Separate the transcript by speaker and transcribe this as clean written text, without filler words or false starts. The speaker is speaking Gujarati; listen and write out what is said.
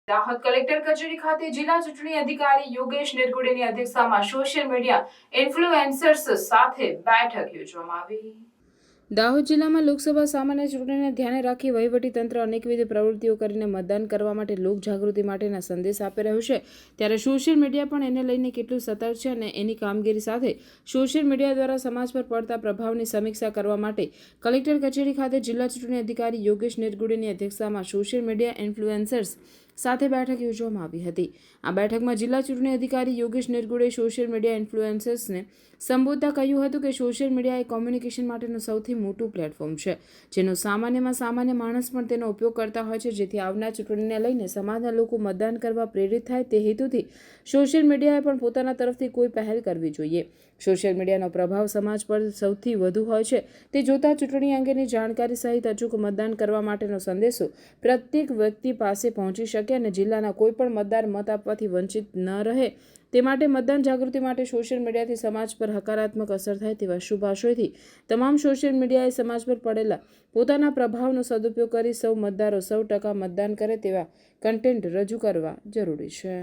Speaker 1: દાહોદ કલેક્ટર કચેરી ખાતે જિલ્લા ચૂંટણી અધિકારી યોગેશ નિરગુડેની અધ્યક્ષતામાં સોશિયલ મીડિયા ઇન્ફ્લુએન્સર્સ સાથે બેઠક યોજવામાં આવી। દાહોદ જિલ્લામાં લોકસભા સામાન્ય ચૂંટણીને ધ્યાને રાખી વહીવટીતંત્ર અનેકવિધ પ્રવૃત્તિઓ કરીને મતદાન કરવા માટે લોકજાગૃતિ માટેના સંદેશ આપી રહ્યું છે, ત્યારે સોશિયલ મીડિયા પણ એને લઈને કેટલું સતર્ક છે અને એની કામગીરી સાથે સોશિયલ મીડિયા દ્વારા સમાજ પર પડતા પ્રભાવની સમીક્ષા કરવા માટે કલેક્ટર કચેરી ખાતે જિલ્લા ચૂંટણી અધિકારી યોગેશ નિરગુડેની અધ્યક્ષતામાં સોશિયલ મીડિયા ઇન્ફ્લુએન્સર્સ સાથે બેઠક યોજવામાં આવી હતી। આ બેઠકમાં જિલ્લા ચૂંટણી અધિકારી યોગેશ નિરગુડે સોશિયલ મીડિયા ઇન્ફ્લુએન્સર્સને સંબોધતા કહ્યું હતું કે સોશિયલ મીડિયા એ કોમ્યુનિકેશન માટેનું સૌથી મોટું પ્લેટફોર્મ છે, જેનો સામાન્યમાં સામાન્ય માણસ પણ તેનો ઉપયોગ કરતા હોય છે, જેથી આવનાર ચૂંટણીને લઈને સમાજના લોકો મતદાન કરવા પ્રેરિત થાય તે હેતુથી સોશિયલ મીડિયાએ પણ પોતાના તરફથી કોઈ પહેલ કરવી જોઈએ। સોશિયલ મીડિયાનો પ્રભાવ સમાજ પર સૌથી વધુ હોય છે, તે જોતા ચૂંટણી અંગેની જાણકારી સહિત અચૂક મતદાન કરવા માટેનો સંદેશો પ્રત્યેક વ્યક્તિ પાસે પહોંચી શકે અને જિલ્લાના કોઈ પણ મતદાર મત આપવાથી વંચિત ન રહે તે માટે મતદાન જાગૃતિ માટે સોશિયલ મીડિયાથી સમાજ પર હકારાત્મક અસર થાય તેવા શુભ આશયથી તમામ સોશિયલ મીડિયાએ સમાજ પર પડેલા પોતાના પ્રભાવનો સદુપયોગ કરી સૌ મતદારો 100% મતદાન કરે તેવા કન્ટેન્ટ રજૂ કરવા જરૂરી છે।